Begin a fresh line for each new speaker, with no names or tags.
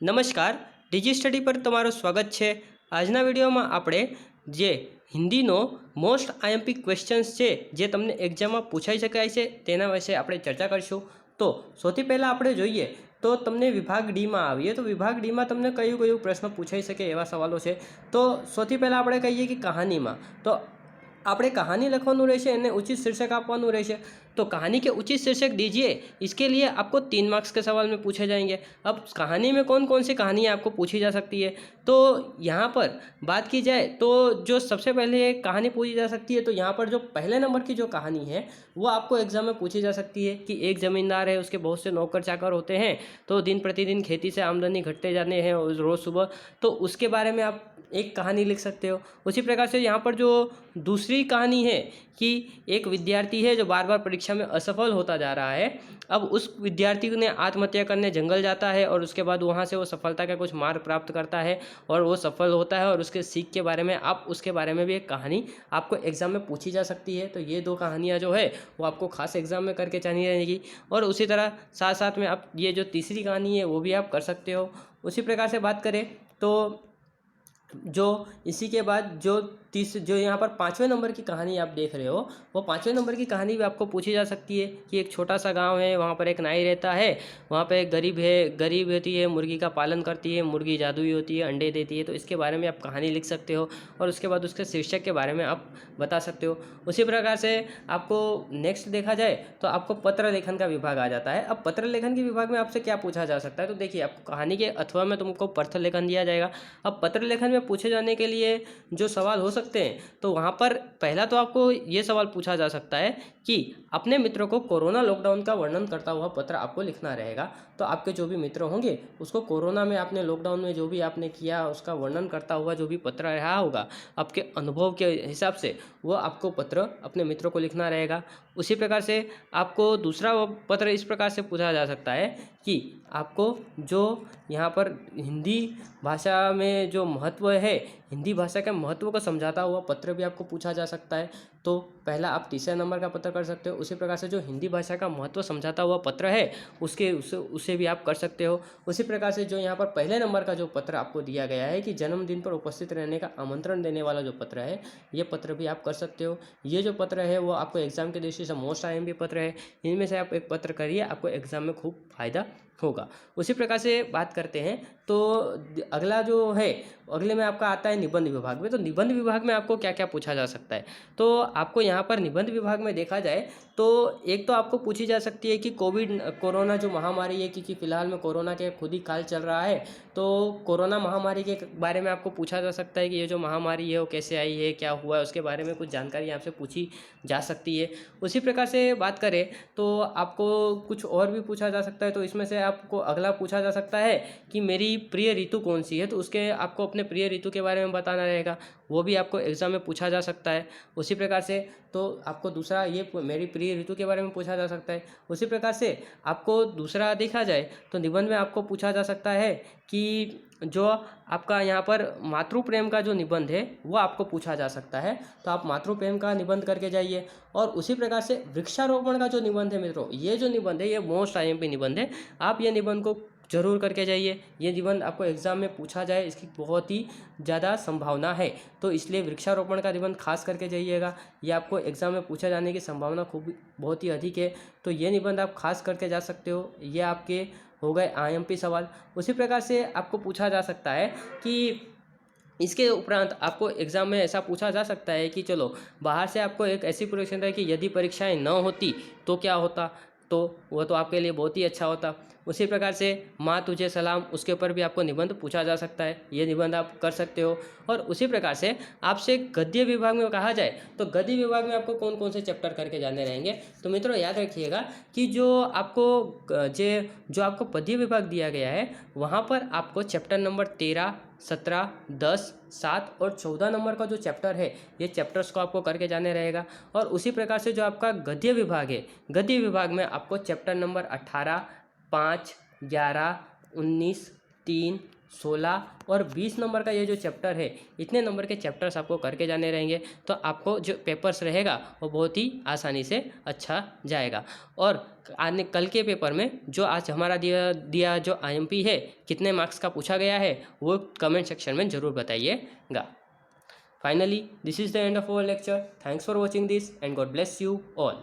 નમસ્કાર, DG study પર તમારું સ્વાગત છે। આજના વિડીયોમાં આપણે જે હિન્દીનો મોસ્ટ આઈએમપી ક્વેશ્ચન્સ છે જે તમને એક્ઝામમાં પૂછાઈ શકાય છે તેના વિશે આપણે ચર્ચા કરીશું। તો સૌથી પહેલાં આપણે જોઈએ તો તમને વિભાગ ડીમાં આવીએ તો વિભાગ ડીમાં તમને કયું કયું પ્રશ્ન પૂછાઈ શકે એવા સવાલો છે। તો સૌથી પહેલાં આપણે કહીએ કે કહાનીમાં તો આપણે कहानी लखवानुं रहेशे एने उचित शीर्षक आपवानुं रहेशे। तो कहानी के उचित शीर्षक दीजिए, इसके लिए आपको 3 मार्क्स के सवाल में पूछे जाएंगे। अब कहानी में कौन कौन सी कहानियाँ आपको पूछी जा सकती है, तो यहाँ पर बात की जाए तो जो सबसे पहले कहानी पूछी जा सकती है, तो यहाँ पर जो पहले नंबर की जो कहानी है वो आपको एग्जाम में पूछी जा सकती है कि एक ज़मींदार है, उसके बहुत से नौकर चाकर होते हैं, तो दिन प्रतिदिन खेती से आमदनी घटते जाने हैं रोज़ सुबह, तो उसके बारे में आप एक कहानी लिख सकते हो। उसी प्रकार से यहाँ पर जो दूसरी कहानी है कि एक विद्यार्थी है जो बार बार परीक्षा में असफल होता जा रहा है। अब उस विद्यार्थी ने आत्महत्या करने जंगल जाता है और उसके बाद वहाँ से वो सफलता का कुछ मार्ग प्राप्त करता है और वो सफल होता है और उसके सीख के बारे में आप उसके बारे में भी एक कहानी आपको एग्ज़ाम में पूछी जा सकती है। तो ये 2 कहानियाँ जो है वो आपको खास एग्ज़ाम में करके जानी रहेगी। और उसी तरह साथ साथ में आप ये जो तीसरी कहानी है वो भी आप कर सकते हो। उसी प्रकार से बात करें तो जो इसी के बाद जो यहाँ पर 5वें नंबर की कहानी आप देख रहे हो, वो 5वें नंबर की कहानी भी आपको पूछी जा सकती है कि एक छोटा सा गांव है, वहाँ पर एक नाई रहता है, वहाँ पर एक गरीब होती है, मुर्गी का पालन करती है, मुर्गी जादुई होती है, अंडे देती है, तो इसके बारे में आप कहानी लिख सकते हो और उसके बाद उसके शीर्षक के बारे में आप बता सकते हो। उसी प्रकार से आपको नेक्स्ट देखा जाए तो आपको पत्र लेखन का विभाग आ जाता है। अब पत्र लेखन के विभाग में आपसे क्या पूछा जा सकता है, तो देखिए आपको कहानी के अथवा में तुमको पत्र लेखन दिया जाएगा। अब पत्र लेखन में पूछे जाने के लिए जो सवाल हो सकते हैं, तो वहाँ पर पहला तो आपको ये सवाल पूछा जा सकता है कि अपने मित्रों को कोरोना लॉकडाउन का वर्णन करता हुआ पत्र आपको लिखना रहेगा। तो आपके जो भी मित्र होंगे उसको कोरोना में आपने लॉकडाउन में जो भी आपने किया उसका वर्णन करता हुआ जो भी पत्र रहा होगा आपके अनुभव के हिसाब से, वो आपको पत्र अपने मित्रों को लिखना रहेगा। उसी प्रकार से आपको दूसरा पत्र इस प्रकार से पूछा जा सकता है कि आपको जो यहाँ पर हिंदी भाषा में जो महत्व है, हिंदी भाषा के महत्व को समझाता हुआ पत्र भी आपको पूछा जा सकता है। तो पहला आप तीसरे नंबर का पत्र कर सकते हो। उसी प्रकार से जो हिंदी भाषा का महत्व समझाता हुआ पत्र है उसे भी आप कर सकते हो। उसी प्रकार से जो यहाँ पर पहले नंबर का जो पत्र आपको दिया गया है कि जन्मदिन पर उपस्थित रहने का आमंत्रण देने वाला जो पत्र है, ये पत्र भी आप कर सकते हो। ये जो पत्र है वो आपको एग्जाम के दृष्टि से मोस्ट आईएमपी पत्र है, इनमें से आप एक पत्र करिए, आपको एग्जाम में खूब फायदा होगा। उसी प्रकार से बात करते हैं तो अगला जो है, अगले में आपका आता है निबंध विभाग में। तो निबंध विभाग में आपको क्या क्या पूछा जा सकता है, तो आपको यहाँ पर निबंध विभाग में देखा जाए तो एक तो आपको पूछी जा सकती है कि कोरोना जो महामारी है, क्योंकि फ़िलहाल में कोरोना के खुद ही काल चल रहा है, तो कोरोना महामारी के बारे में आपको पूछा जा सकता है कि ये जो महामारी है वो कैसे आई है, क्या हुआ है, उसके बारे में कुछ जानकारी आपसे पूछी जा सकती है। उसी प्रकार से बात करें तो आपको कुछ और भी पूछा जा सकता है। तो इसमें से आपको अगला पूछा जा सकता है कि मेरी प्रिय ऋतु कौन सी है, तो उसके आपको अपने प्रिय ऋतु के बारे में बताना रहेगा, वो भी आपको एग्ज़ाम में पूछा जा सकता है। उसी प्रकार से तो आपको दूसरा ये मेरी प्रिय ऋतु के बारे में पूछा जा सकता है। उसी प्रकार से आपको दूसरा देखा जाए तो निबंध में आपको पूछा जा सकता है कि जो आपका यहाँ पर मातृ प्रेम का जो निबंध है वो आपको पूछा जा सकता है, तो आप मातृ प्रेम का निबंध करके जाइए। और उसी प्रकार से वृक्षारोपण का जो निबंध है मित्रों, ये जो निबंध है ये मोस्ट आईएमपी निबंध है, आप ये निबंध को जरूर करके जाइए। ये निबंध आपको एग्ज़ाम में पूछा जाए इसकी बहुत ही ज़्यादा संभावना है, तो इसलिए वृक्षारोपण का निबंध खास करके जाइएगा, ये आपको एग्ज़ाम में पूछा जाने की संभावना बहुत ही अधिक है, तो ये निबंध आप खास करके जा सकते हो। ये आपके हो गए आईएमपी सवाल। उसी प्रकार से आपको पूछा जा सकता है कि इसके उपरांत आपको एग्ज़ाम में ऐसा पूछा जा सकता है कि चलो बाहर से आपको एक ऐसी प्रश्न है कि यदि परीक्षाएं न होती तो क्या होता, तो वो तो आपके लिए बहुत ही अच्छा होता। उसी प्रकार से माँ तुझे सलाम, उसके ऊपर भी आपको निबंध पूछा जा सकता है, ये निबंध आप कर सकते हो। और उसी प्रकार से आपसे गद्य विभाग में कहा जाए तो गद्य विभाग में आपको कौन कौन से चैप्टर करके जाने रहेंगे, तो मित्रों याद रखिएगा कि जो आपको पद्य विभाग दिया गया है वहाँ पर आपको चैप्टर नंबर 13, 17, 10, 7 और 14 नंबर का जो चैप्टर है, ये चैप्टर्स को आपको करके जाने रहेगा। और उसी प्रकार से जो आपका गद्य विभाग है, गद्य विभाग में आपको चैप्टर नंबर 18, 5, 11, 19, 3, 16 और 20 नंबर का ये जो चैप्टर है, इतने नंबर के चैप्टर्स आपको करके जाने रहेंगे, तो आपको जो पेपर्स रहेगा वो बहुत ही आसानी से अच्छा जाएगा। और आने कल के पेपर में जो आज हमारा दिया जो आईएमपी है, कितने मार्क्स का पूछा गया है, वो कमेंट सेक्शन में ज़रूर बताइएगा। Finally, this is the end of our lecture. Thanks for watching this and God bless you all.